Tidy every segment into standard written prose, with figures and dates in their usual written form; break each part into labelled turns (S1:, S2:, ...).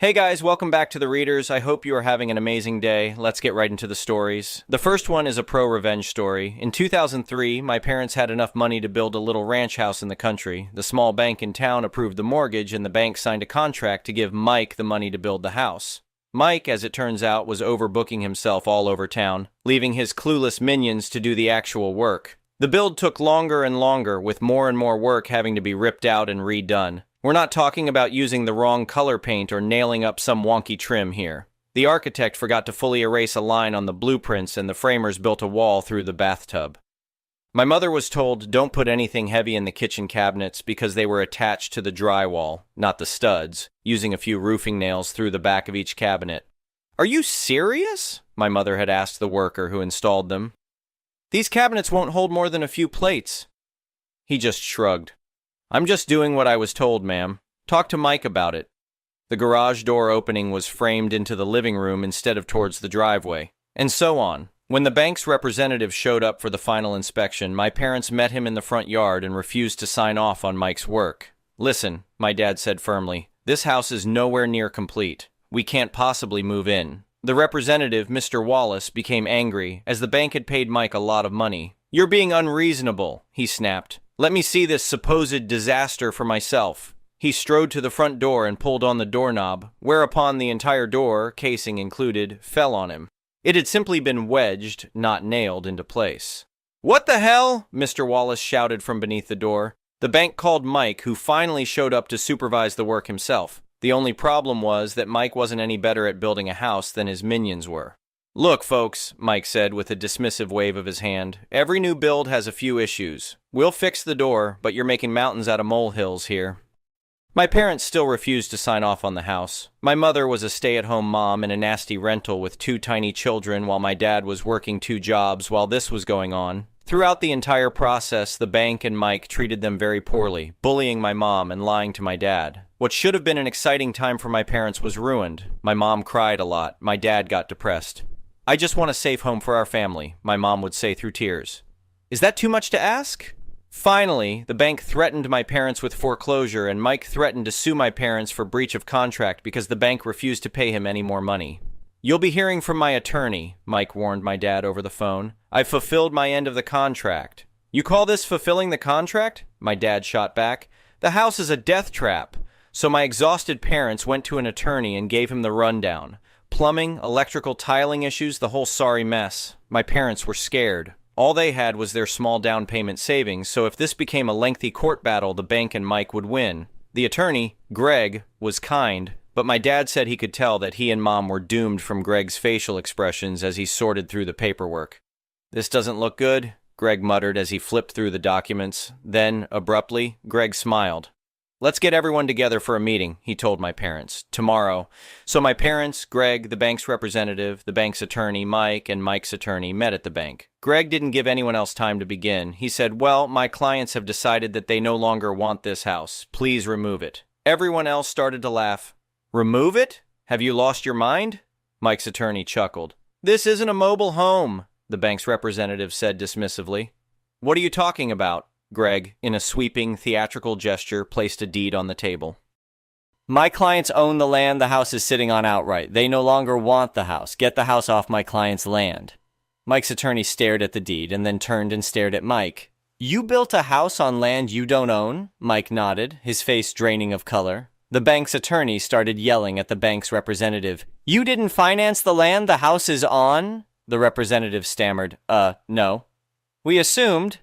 S1: Hey guys, welcome back to the Readers. I hope you are having an amazing day. Let's get right into the stories. The first one is a pro-revenge story. In 2003, my parents had enough money to build a little ranch house in the country. The small bank in town approved the mortgage, and the bank signed a contract to give Mike the money to build the house. Mike, as it turns out, was overbooking himself all over town, leaving his clueless minions to do the actual work. The build took longer and longer, with more and more work having to be ripped out and redone. We're not talking about using the wrong color paint or nailing up some wonky trim here. The architect forgot to fully erase a line on the blueprints, and the framers built a wall through the bathtub. My mother was told, don't put anything heavy in the kitchen cabinets because they were attached to the drywall, not the studs, using a few roofing nails through the back of each cabinet. "Are you serious?" my mother had asked the worker who installed them. "These cabinets won't hold more than a few plates." He just shrugged. "I'm just doing what I was told, ma'am. Talk to Mike about it." The garage door opening was framed into the living room instead of towards the driveway, and so on. When the bank's representative showed up for the final inspection, my parents met him in the front yard and refused to sign off on Mike's work. "Listen," my dad said firmly, "this house is nowhere near complete. We can't possibly move in." The representative, Mr. Wallace, became angry, as the bank had paid Mike a lot of money. "You're being unreasonable," he snapped. "Let me see this supposed disaster for myself." He strode to the front door and pulled on the doorknob, whereupon the entire door, casing included, fell on him. It had simply been wedged, not nailed, into place. "What the hell?" Mr. Wallace shouted from beneath the door. The bank called Mike, who finally showed up to supervise the work himself. The only problem was that Mike wasn't any better at building a house than his minions were. "Look, folks," Mike said with a dismissive wave of his hand, "every new build has a few issues. We'll fix the door, but you're making mountains out of molehills here." My parents still refused to sign off on the house. My mother was a stay-at-home mom in a nasty rental with 2 tiny children, while my dad was working 2 jobs while this was going on. Throughout the entire process, the bank and Mike treated them very poorly, bullying my mom and lying to my dad. What should have been an exciting time for my parents was ruined. My mom cried a lot. My dad got depressed. "I just want a safe home for our family," my mom would say through tears. "Is that too much to ask?" Finally, the bank threatened my parents with foreclosure, and Mike threatened to sue my parents for breach of contract because the bank refused to pay him any more money. "You'll be hearing from my attorney," Mike warned my dad over the phone. "I've fulfilled my end of the contract." "You call this fulfilling the contract?" my dad shot back. "The house is a death trap." So my exhausted parents went to an attorney and gave him the rundown. Plumbing, electrical, tiling issues, the whole sorry mess. My parents were scared. All they had was their small down payment savings, so if this became a lengthy court battle, the bank and Mike would win. The attorney, Greg, was kind, but my dad said he could tell that he and Mom were doomed from Greg's facial expressions as he sorted through the paperwork. "This doesn't look good," Greg muttered as he flipped through the documents. Then, abruptly, Greg smiled. "Let's get everyone together for a meeting," he told my parents, "tomorrow." So my parents, Greg, the bank's representative, the bank's attorney, Mike, and Mike's attorney met at the bank. Greg didn't give anyone else time to begin. He said, "Well, my clients have decided that they no longer want this house. Please remove it." Everyone else started to laugh. "Remove it? Have you lost your mind?" Mike's attorney chuckled. "This isn't a mobile home," the bank's representative said dismissively. "What are you talking about?" Greg, in a sweeping, theatrical gesture, placed a deed on the table. "My clients own the land the house is sitting on outright. They no longer want the house. Get the house off my client's land." Mike's attorney stared at the deed and then turned and stared at Mike. "You built a house on land you don't own?" Mike nodded, his face draining of color. The bank's attorney started yelling at the bank's representative. "You didn't finance the land the house is on?" The representative stammered, No. "We assumed."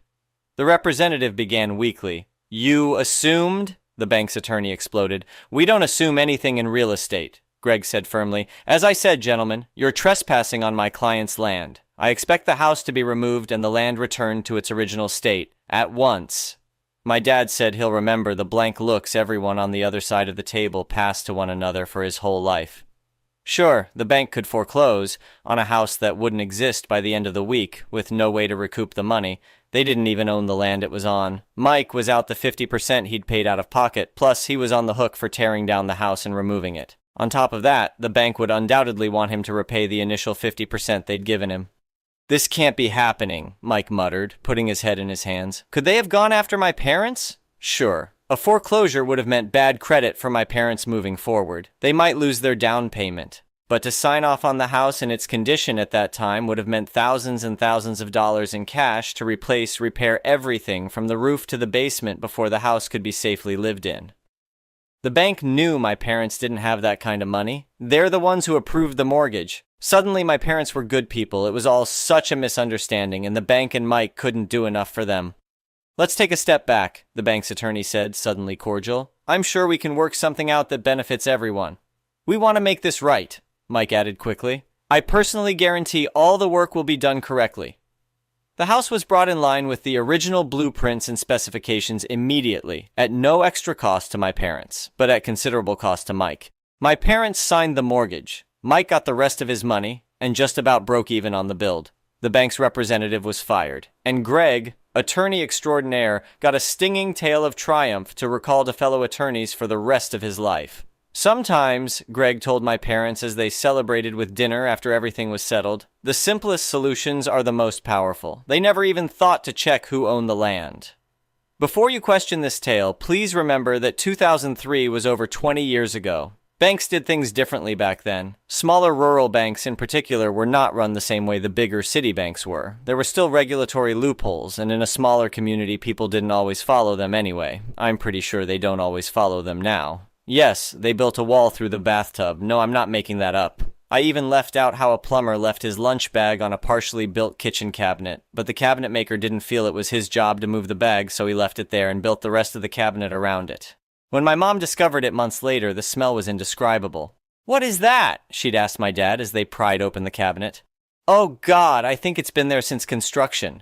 S1: The representative began weakly. "You assumed?" the bank's attorney exploded. "We don't assume anything in real estate," Greg said firmly. "As I said, gentlemen, you're trespassing on my client's land. I expect the house to be removed and the land returned to its original state, at once." My dad said he'll remember the blank looks everyone on the other side of the table passed to one another for his whole life. Sure, the bank could foreclose on a house that wouldn't exist by the end of the week, with no way to recoup the money. They didn't even own the land it was on. Mike was out the 50% he'd paid out of pocket, plus he was on the hook for tearing down the house and removing it. On top of that, the bank would undoubtedly want him to repay the initial 50% they'd given him. "This can't be happening," Mike muttered, putting his head in his hands. "Could they have gone after my parents?" "Sure, A foreclosure would have meant bad credit for my parents moving forward. They might lose their down payment. But to sign off on the house in its condition at that time would have meant thousands and thousands of dollars in cash to repair everything from the roof to the basement before the house could be safely lived in. The bank knew my parents didn't have that kind of money. They're the ones who approved the mortgage. Suddenly, my parents were good people. It was all such a misunderstanding, and the bank and Mike couldn't do enough for them. "Let's take a step back," the bank's attorney said, suddenly cordial. "I'm sure we can work something out that benefits everyone." "We want to make this right," Mike added quickly. "I personally guarantee all the work will be done correctly." The house was brought in line with the original blueprints and specifications immediately, at no extra cost to my parents, but at considerable cost to Mike. My parents signed the mortgage. Mike got the rest of his money, and just about broke even on the build. The bank's representative was fired, and Greg, attorney extraordinaire, got a stinging tale of triumph to recall to fellow attorneys for the rest of his life. "Sometimes," Greg told my parents as they celebrated with dinner after everything was settled, "the simplest solutions are the most powerful. They never even thought to check who owned the land." Before you question this tale, please remember that 2003 was over 20 years ago. Banks did things differently back then. Smaller rural banks in particular were not run the same way the bigger city banks were. There were still regulatory loopholes, and in a smaller community people didn't always follow them anyway. I'm pretty sure they don't always follow them now. Yes, they built a wall through the bathtub. No, I'm not making that up. I even left out how a plumber left his lunch bag on a partially built kitchen cabinet, but the cabinet maker didn't feel it was his job to move the bag, so he left it there and built the rest of the cabinet around it. When my mom discovered it months later, the smell was indescribable. "What is that?" she'd asked my dad as they pried open the cabinet. "Oh God, I think it's been there since construction."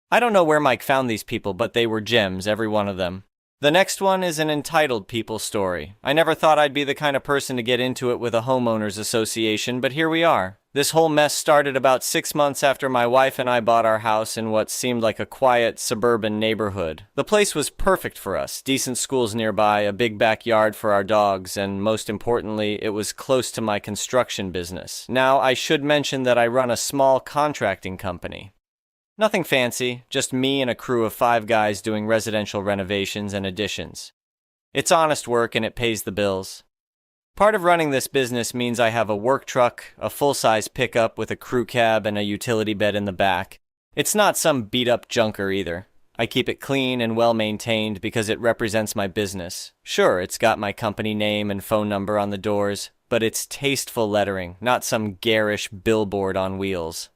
S1: I don't know where Mike found these people, but they were gems, every one of them. The next one is an entitled people story. I never thought I'd be the kind of person to get into it with a homeowners association, but here we are. This whole mess started about 6 months after my wife and I bought our house in what seemed like a quiet, suburban neighborhood. The place was perfect for us. Decent schools nearby, a big backyard for our dogs, and most importantly, it was close to my construction business. Now, I should mention that I run a small contracting company. Nothing fancy, just me and a crew of 5 guys doing residential renovations and additions. It's honest work and it pays the bills. Part of running this business means I have a work truck, a full-size pickup with a crew cab and a utility bed in the back. It's not some beat-up junker either. I keep it clean and well-maintained because it represents my business. Sure, it's got my company name and phone number on the doors, but it's tasteful lettering, not some garish billboard on wheels.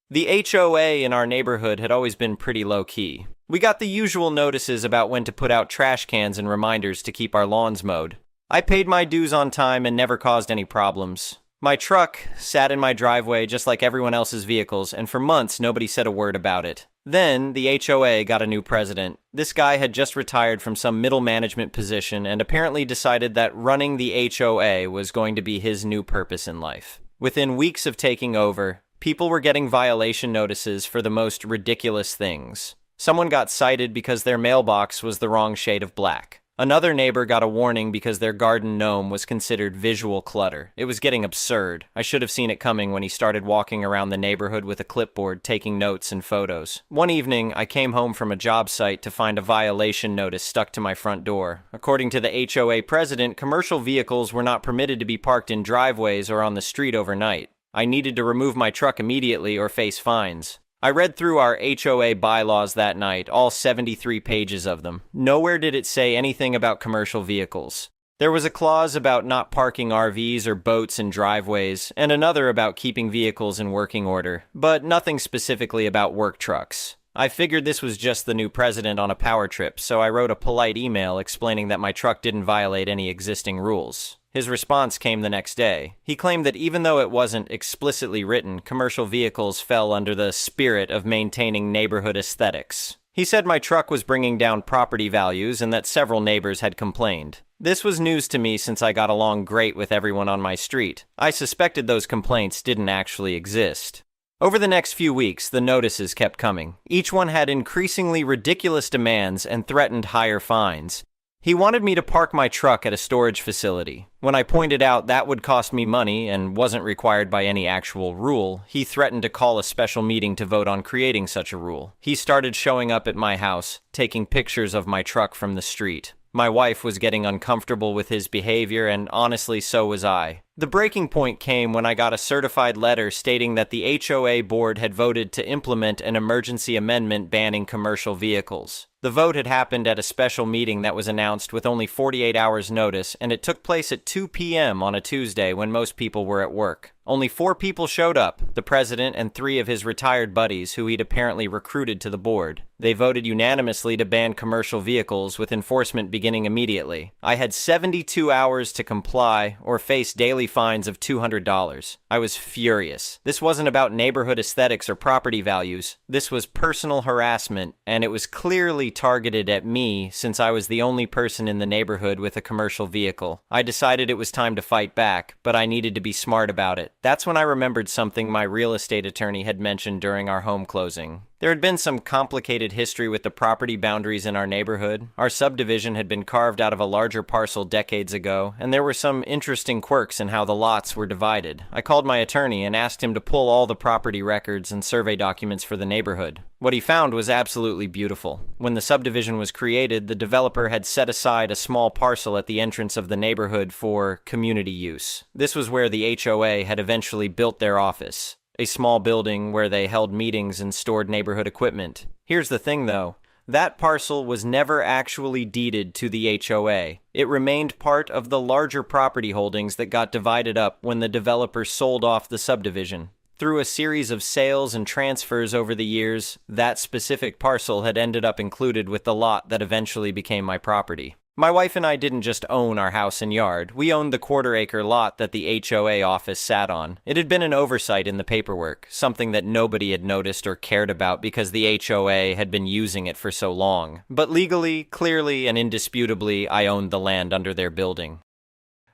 S1: The HOA in our neighborhood had always been pretty low-key. We got the usual notices about when to put out trash cans and reminders to keep our lawns mowed. I paid my dues on time and never caused any problems. My truck sat in my driveway just like everyone else's vehicles, and for months nobody said a word about it. Then, the HOA got a new president. This guy had just retired from some middle management position and apparently decided that running the HOA was going to be his new purpose in life. Within weeks of taking over, people were getting violation notices for the most ridiculous things. Someone got cited because their mailbox was the wrong shade of black. Another neighbor got a warning because their garden gnome was considered visual clutter. It was getting absurd. I should have seen it coming when he started walking around the neighborhood with a clipboard taking notes and photos. One evening, I came home from a job site to find a violation notice stuck to my front door. According to the HOA president, commercial vehicles were not permitted to be parked in driveways or on the street overnight. I needed to remove my truck immediately or face fines. I read through our HOA bylaws that night, all 73 pages of them. Nowhere did it say anything about commercial vehicles. There was a clause about not parking RVs or boats in driveways, and another about keeping vehicles in working order, but nothing specifically about work trucks. I figured this was just the new president on a power trip, so I wrote a polite email explaining that my truck didn't violate any existing rules. His response came the next day. He claimed that even though it wasn't explicitly written, commercial vehicles fell under the spirit of maintaining neighborhood aesthetics. He said my truck was bringing down property values and that several neighbors had complained. This was news to me since I got along great with everyone on my street. I suspected those complaints didn't actually exist. Over the next few weeks, the notices kept coming. Each one had increasingly ridiculous demands and threatened higher fines. He wanted me to park my truck at a storage facility. When I pointed out that would cost me money and wasn't required by any actual rule, he threatened to call a special meeting to vote on creating such a rule. He started showing up at my house, taking pictures of my truck from the street. My wife was getting uncomfortable with his behavior, and honestly, so was I. The breaking point came when I got a certified letter stating that the HOA board had voted to implement an emergency amendment banning commercial vehicles. The vote had happened at a special meeting that was announced with only 48 hours notice, and it took place at 2 p.m. on a Tuesday when most people were at work. Only 4 people showed up, the president and 3 of his retired buddies who he'd apparently recruited to the board. They voted unanimously to ban commercial vehicles, with enforcement beginning immediately. I had 72 hours to comply or face daily fines of $200. I was furious. This wasn't about neighborhood aesthetics or property values. This was personal harassment, and it was clearly targeted at me since I was the only person in the neighborhood with a commercial vehicle. I decided it was time to fight back, but I needed to be smart about it. That's when I remembered something my real estate attorney had mentioned during our home closing. There had been some complicated history with the property boundaries in our neighborhood. Our subdivision had been carved out of a larger parcel decades ago, and there were some interesting quirks in how the lots were divided. I called my attorney and asked him to pull all the property records and survey documents for the neighborhood. What he found was absolutely beautiful. When the subdivision was created, the developer had set aside a small parcel at the entrance of the neighborhood for community use. This was where the HOA had eventually built their office. A small building where they held meetings and stored neighborhood equipment. Here's the thing, though. That parcel was never actually deeded to the HOA. It remained part of the larger property holdings that got divided up when the developer sold off the subdivision. Through a series of sales and transfers over the years, that specific parcel had ended up included with the lot that eventually became my property. My wife and I didn't just own our house and yard. We owned the quarter-acre lot that the HOA office sat on. It had been an oversight in the paperwork, something that nobody had noticed or cared about because the HOA had been using it for so long. But legally, clearly, and indisputably, I owned the land under their building.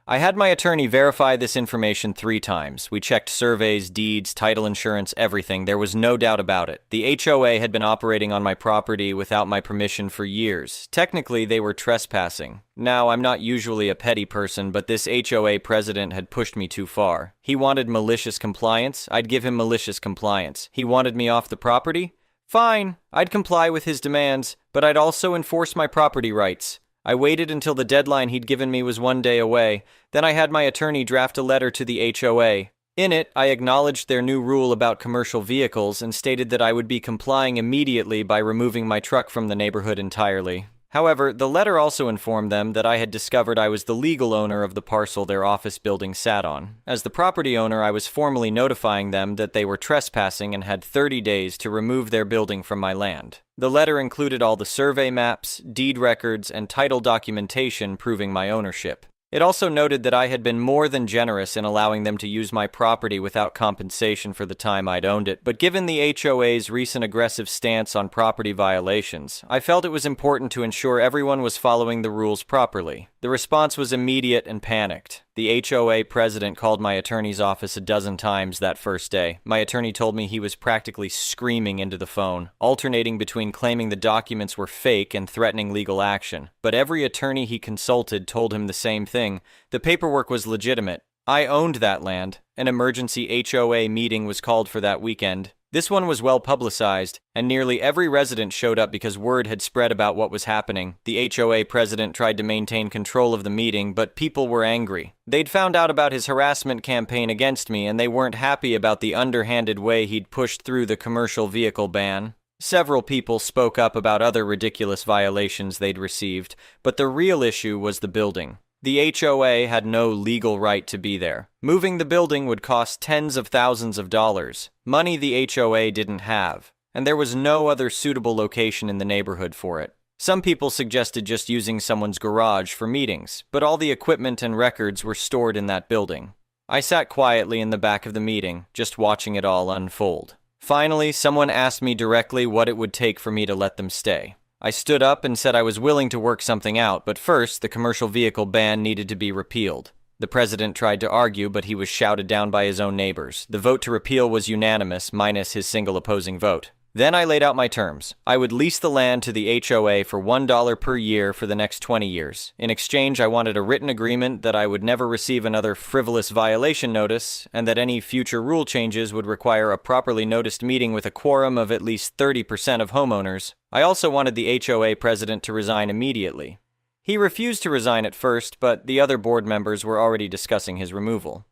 S1: I had my attorney verify this information 3 times. We checked surveys, deeds, title insurance, everything. There was no doubt about it. The HOA had been operating on my property without my permission for years. Technically, they were trespassing. Now, I'm not usually a petty person, but this HOA president had pushed me too far. He wanted malicious compliance. I'd give him malicious compliance. He wanted me off the property? Fine. I'd comply with his demands, but I'd also enforce my property rights. I waited until the deadline he'd given me was 1 day away. Then I had my attorney draft a letter to the HOA. In it, I acknowledged their new rule about commercial vehicles and stated that I would be complying immediately by removing my truck from the neighborhood entirely. However, the letter also informed them that I had discovered I was the legal owner of the parcel their office building sat on. As the property owner, I was formally notifying them that they were trespassing and had 30 days to remove their building from my land. The letter included all the survey maps, deed records, and title documentation proving my ownership. It also noted that I had been more than generous in allowing them to use my property without compensation for the time I'd owned it, but given the HOA's recent aggressive stance on property violations, I felt it was important to ensure everyone was following the rules properly. The response was immediate and panicked. The HOA president called my attorney's office a dozen times that first day. My attorney told me he was practically screaming into the phone, alternating between claiming the documents were fake and threatening legal action. But every attorney he consulted told him the same thing. The paperwork was legitimate. I owned that land. An emergency HOA meeting was called for that weekend. This one was well publicized, and nearly every resident showed up because word had spread about what was happening. The HOA president tried to maintain control of the meeting, but people were angry. They'd found out about his harassment campaign against me, and they weren't happy about the underhanded way he'd pushed through the commercial vehicle ban. Several people spoke up about other ridiculous violations they'd received, but the real issue was the building. The HOA had no legal right to be there. Moving the building would cost tens of thousands of dollars, money the HOA didn't have, and there was no other suitable location in the neighborhood for it. Some people suggested just using someone's garage for meetings, but all the equipment and records were stored in that building. I sat quietly in the back of the meeting, just watching it all unfold. Finally, someone asked me directly what it would take for me to let them stay. I stood up and said I was willing to work something out, but first, the commercial vehicle ban needed to be repealed. The president tried to argue, but he was shouted down by his own neighbors. The vote to repeal was unanimous, minus his single opposing vote. Then I laid out my terms. I would lease the land to the HOA for $1 per year for the next 20 years. In exchange, I wanted a written agreement that I would never receive another frivolous violation notice, and that any future rule changes would require a properly noticed meeting with a quorum of at least 30% of homeowners. I also wanted the HOA president to resign immediately. He refused to resign at first, but the other board members were already discussing his removal.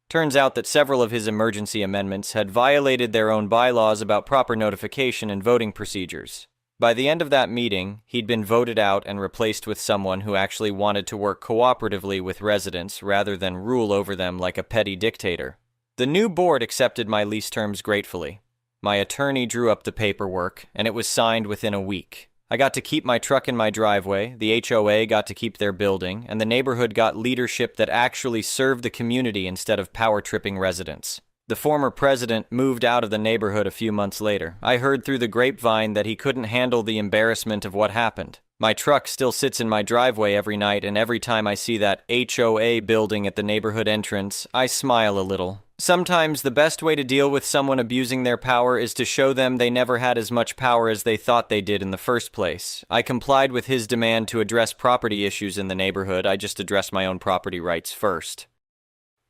S1: Turns out that several of his emergency amendments had violated their own bylaws about proper notification and voting procedures. By the end of that meeting, he'd been voted out and replaced with someone who actually wanted to work cooperatively with residents rather than rule over them like a petty dictator. The new board accepted my lease terms gratefully. My attorney drew up the paperwork, and it was signed within a week. I got to keep my truck in my driveway, the HOA got to keep their building, and the neighborhood got leadership that actually served the community instead of power-tripping residents. The former president moved out of the neighborhood a few months later. I heard through the grapevine that he couldn't handle the embarrassment of what happened. My truck still sits in my driveway every night, and every time I see that HOA building at the neighborhood entrance, I smile a little. Sometimes the best way to deal with someone abusing their power is to show them they never had as much power as they thought they did in the first place. I complied with his demand to address property issues in the neighborhood. I just addressed my own property rights first.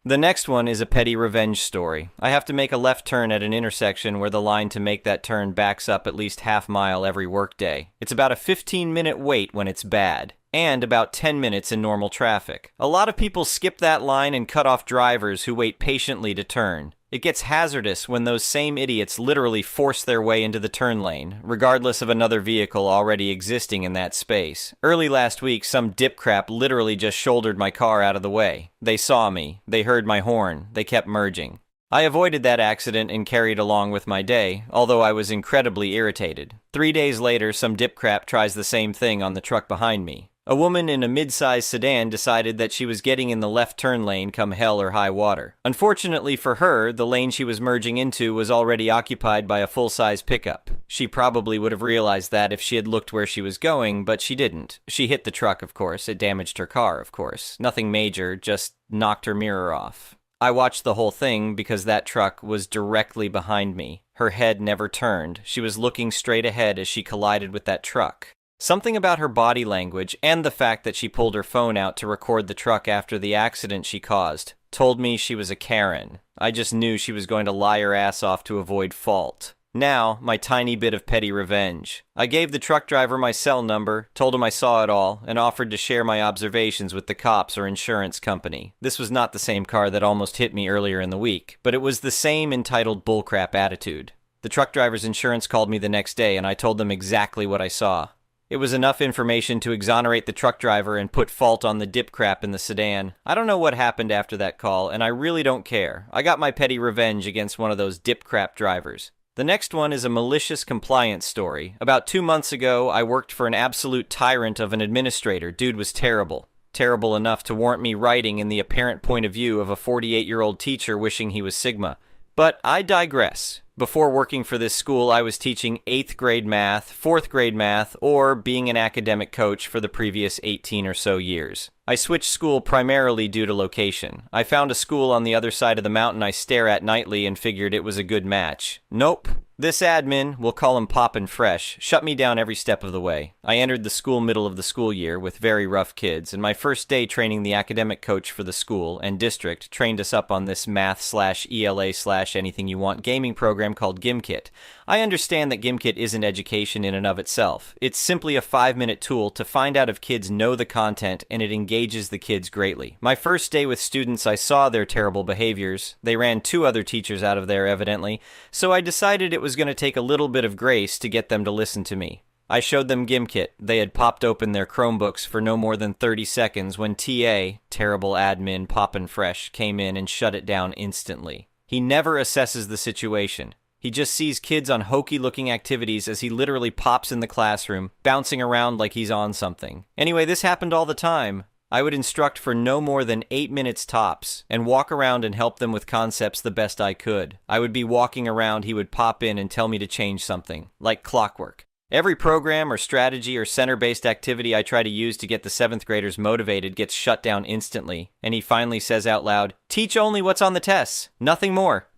S1: The next one is a petty revenge story. I have to make a left turn at an intersection where the line to make that turn backs up at least half mile every workday. It's about a 15-minute wait when it's bad, and about 10 minutes in normal traffic. A lot of people skip that line and cut off drivers who wait patiently to turn. It gets hazardous when those same idiots literally force their way into the turn lane, regardless of another vehicle already existing in that space. Early last week, some dipcrap literally just shouldered my car out of the way. They saw me. They heard my horn. They kept merging. I avoided that accident and carried along with my day, although I was incredibly irritated. 3 days later, some dipcrap tries the same thing on the truck behind me. A woman in a mid-sized sedan decided that she was getting in the left turn lane come hell or high water. Unfortunately for her, the lane she was merging into was already occupied by a full-size pickup. She probably would have realized that if she had looked where she was going, but she didn't. She hit the truck, of course. It damaged her car, of course. Nothing major, just knocked her mirror off. I watched the whole thing because that truck was directly behind me. Her head never turned. She was looking straight ahead as she collided with that truck. Something about her body language and the fact that she pulled her phone out to record the truck after the accident she caused told me she was a Karen. I just knew she was going to lie her ass off to avoid fault. Now, my tiny bit of petty revenge. I gave the truck driver my cell number, told him I saw it all, and offered to share my observations with the cops or insurance company. This was not the same car that almost hit me earlier in the week, but it was the same entitled bullcrap attitude. The truck driver's insurance called me the next day, and I told them exactly what I saw. It was enough information to exonerate the truck driver and put fault on the dipcrap in the sedan. I don't know what happened after that call, and I really don't care. I got my petty revenge against one of those dipcrap drivers. The next one is a malicious compliance story. About 2 months ago, I worked for an absolute tyrant of an administrator. Dude was terrible. Terrible enough to warrant me writing in the apparent point of view of a 48-year-old teacher wishing he was Sigma. But I digress. Before working for this school, I was teaching 8th grade math, 4th grade math, or being an academic coach for the previous 18 or so years. I switched school primarily due to location. I found a school on the other side of the mountain I stare at nightly and figured it was a good match. Nope. This admin, we'll call him Poppin' Fresh, shut me down every step of the way. I entered the school middle of the school year with very rough kids, and my first day training the academic coach for the school and district trained us up on this math/ELA/anything-you-want gaming program called GimKit. I understand that GimKit isn't education in and of itself. It's simply a 5-minute tool to find out if kids know the content, and it engages the kids greatly. My first day with students, I saw their terrible behaviors. They ran 2 other teachers out of there, evidently, so I decided it was going to take a little bit of grace to get them to listen to me. I showed them GimKit. They had popped open their Chromebooks for no more than 30 seconds when TA, terrible admin Poppin' Fresh, came in and shut it down instantly. He never assesses the situation. He just sees kids on hokey-looking activities as he literally pops in the classroom, bouncing around like he's on something. Anyway, this happened all the time. I would instruct for no more than 8 minutes tops, and walk around and help them with concepts the best I could. I would be walking around, he would pop in and tell me to change something, like clockwork. Every program or strategy or center-based activity I try to use to get the 7th graders motivated gets shut down instantly, and he finally says out loud, "Teach only what's on the tests, nothing more."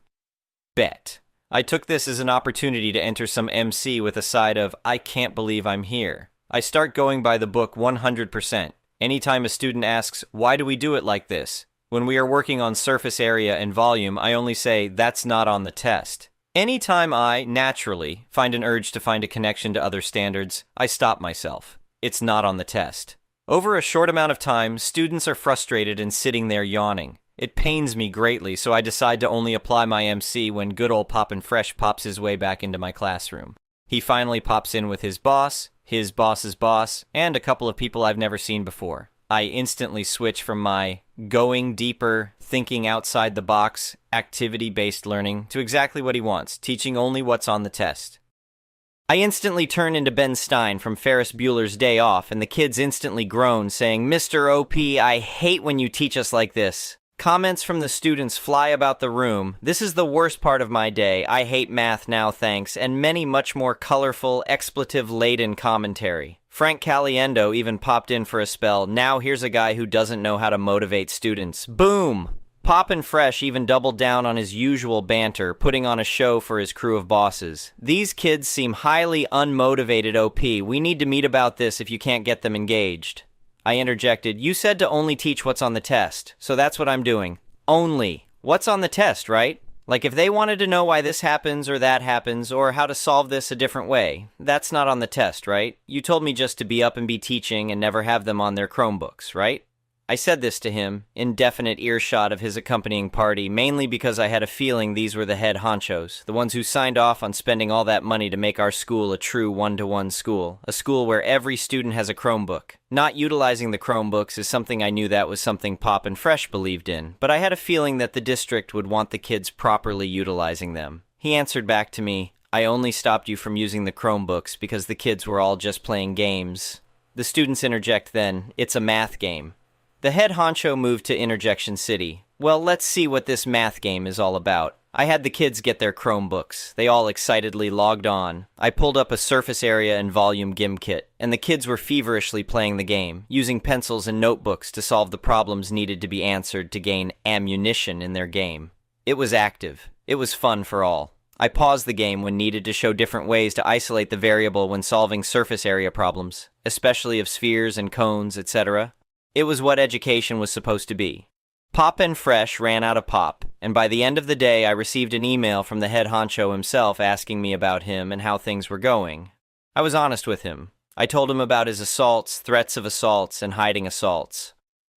S1: Bet. I took this as an opportunity to enter some MC with a side of, I can't believe I'm here. I start going by the book 100%. Anytime a student asks, why do we do it like this? When we are working on surface area and volume, I only say, that's not on the test. Anytime I, naturally, find an urge to find a connection to other standards, I stop myself. It's not on the test. Over a short amount of time, students are frustrated and sitting there yawning. It pains me greatly, so I decide to only apply my MC when good old Poppin' Fresh pops his way back into my classroom. He finally pops in with his boss's boss, and a couple of people I've never seen before. I instantly switch from my going deeper, thinking outside the box, activity-based learning to exactly what he wants, teaching only what's on the test. I instantly turn into Ben Stein from Ferris Bueller's Day Off, and the kids instantly groan, saying, "Mr. OP, I hate when you teach us like this." Comments from the students fly about the room. "This is the worst part of my day. I hate math now, thanks," and many much more colorful, expletive-laden commentary. Frank Caliendo even popped in for a spell. "Now here's a guy who doesn't know how to motivate students." Boom! Poppin' Fresh even doubled down on his usual banter, putting on a show for his crew of bosses. "These kids seem highly unmotivated, OP. We need to meet about this if you can't get them engaged." I interjected, "You said to only teach what's on the test, so that's what I'm doing. Only. What's on the test, right? Like if they wanted to know why this happens or that happens or how to solve this a different way, that's not on the test, right? You told me just to be up and be teaching and never have them on their Chromebooks, right?" I said this to him, in definite earshot of his accompanying party, mainly because I had a feeling these were the head honchos, the ones who signed off on spending all that money to make our school a true one-to-one school, a school where every student has a Chromebook. Not utilizing the Chromebooks is something I knew that was something Poppin' Fresh believed in, but I had a feeling that the district would want the kids properly utilizing them. He answered back to me, "I only stopped you from using the Chromebooks because the kids were all just playing games." The students interject then, "It's a math game." The head honcho moved to Interjection City. "Well, let's see what this math game is all about." I had the kids get their Chromebooks. They all excitedly logged on. I pulled up a surface area and volume GIM kit, and the kids were feverishly playing the game, using pencils and notebooks to solve the problems needed to be answered to gain ammunition in their game. It was active. It was fun for all. I paused the game when needed to show different ways to isolate the variable when solving surface area problems, especially of spheres and cones, etc. It was what education was supposed to be. Poppin' Fresh ran out of pop, and by the end of the day I received an email from the head honcho himself asking me about him and how things were going. I was honest with him. I told him about his assaults, threats of assaults, and hiding assaults.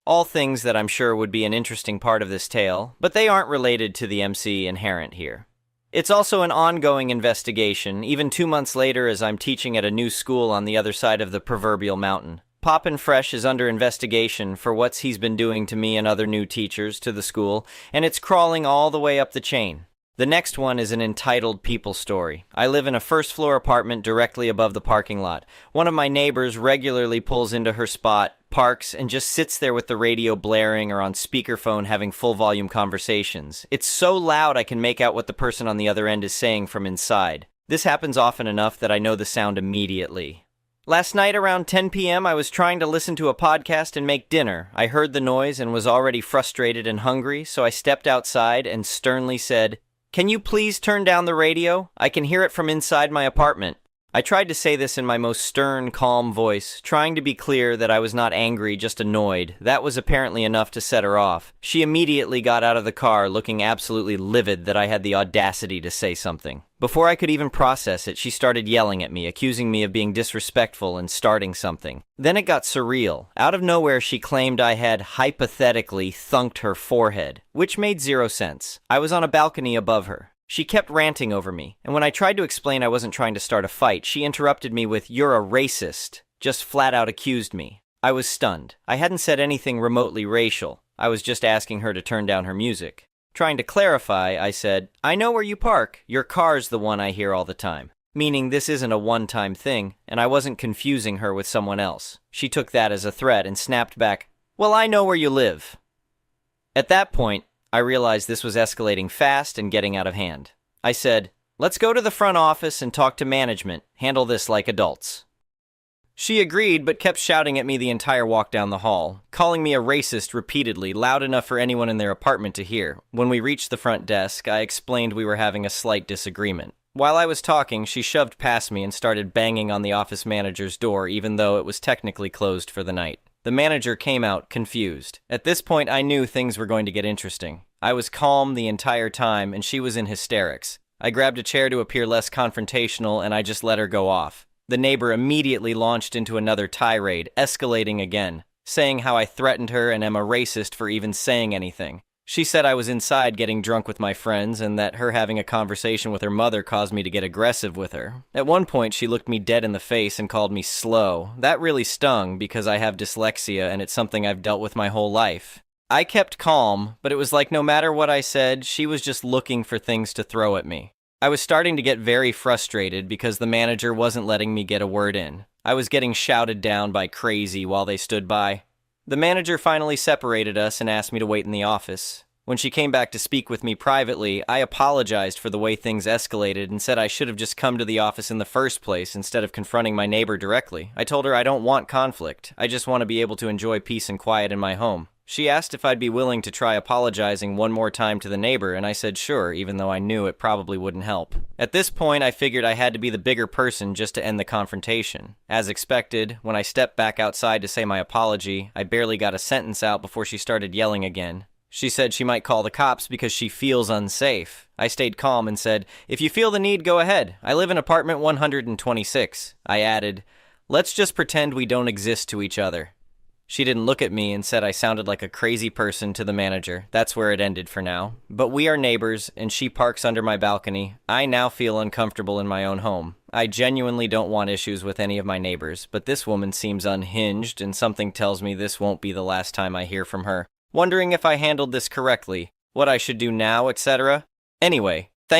S1: All things that I'm sure would be an interesting part of this tale, but they aren't related to the MC inherent here. It's also an ongoing investigation, even 2 months later as I'm teaching at a new school on the other side of the proverbial mountain. Poppin' Fresh is under investigation for what he's been doing to me and other new teachers to the school, and it's crawling all the way up the chain. The next one is an entitled people story. I live in a first-floor apartment directly above the parking lot. One of my neighbors regularly pulls into her spot, parks, and just sits there with the radio blaring or on speakerphone having full-volume conversations. It's so loud I can make out what the person on the other end is saying from inside. This happens often enough that I know the sound immediately. Last night around 10 p.m. I was trying to listen to a podcast and make dinner. I heard the noise and was already frustrated and hungry, so I stepped outside and sternly said, "Can you please turn down the radio? I can hear it from inside my apartment." I tried to say this in my most stern, calm voice, trying to be clear that I was not angry, just annoyed. That was apparently enough to set her off. She immediately got out of the car, looking absolutely livid that I had the audacity to say something. Before I could even process it, she started yelling at me, accusing me of being disrespectful and starting something. Then it got surreal. Out of nowhere, she claimed I had hypothetically thunked her forehead, which made zero sense. I was on a balcony above her. She kept ranting over me, and when I tried to explain I wasn't trying to start a fight, she interrupted me with, "You're a racist," just flat out accused me. I was stunned. I hadn't said anything remotely racial. I was just asking her to turn down her music. Trying to clarify, I said, "I know where you park. Your car's the one I hear all the time." Meaning this isn't a one-time thing, and I wasn't confusing her with someone else. She took that as a threat and snapped back, "Well, I know where you live." At that point, I realized this was escalating fast and getting out of hand. I said, "Let's go to the front office and talk to management. Handle this like adults." She agreed, but kept shouting at me the entire walk down the hall, calling me a racist repeatedly, loud enough for anyone in their apartment to hear. When we reached the front desk, I explained we were having a slight disagreement. While I was talking, she shoved past me and started banging on the office manager's door, even though it was technically closed for the night. The manager came out, confused. At this point, I knew things were going to get interesting. I was calm the entire time, and she was in hysterics. I grabbed a chair to appear less confrontational, and I just let her go off. The neighbor immediately launched into another tirade, escalating again, saying how I threatened her and am a racist for even saying anything. She said I was inside getting drunk with my friends and that her having a conversation with her mother caused me to get aggressive with her. At one point, she looked me dead in the face and called me slow. That really stung because I have dyslexia and it's something I've dealt with my whole life. I kept calm, but it was like no matter what I said, she was just looking for things to throw at me. I was starting to get very frustrated because the manager wasn't letting me get a word in. I was getting shouted down by crazy while they stood by. The manager finally separated us and asked me to wait in the office. When she came back to speak with me privately, I apologized for the way things escalated and said I should have just come to the office in the first place instead of confronting my neighbor directly. I told her I don't want conflict. I just want to be able to enjoy peace and quiet in my home. She asked if I'd be willing to try apologizing one more time to the neighbor, and I said sure, even though I knew it probably wouldn't help. At this point, I figured I had to be the bigger person just to end the confrontation. As expected, when I stepped back outside to say my apology, I barely got a sentence out before she started yelling again. She said she might call the cops because she feels unsafe. I stayed calm and said, "If you feel the need, go ahead. I live in apartment 126. I added, "Let's just pretend we don't exist to each other." She didn't look at me and said I sounded like a crazy person to the manager. That's where it ended for now. But we are neighbors, and she parks under my balcony. I now feel uncomfortable in my own home. I genuinely don't want issues with any of my neighbors, but this woman seems unhinged, and something tells me this won't be the last time I hear from her. Wondering if I handled this correctly, what I should do now, etc. Anyway,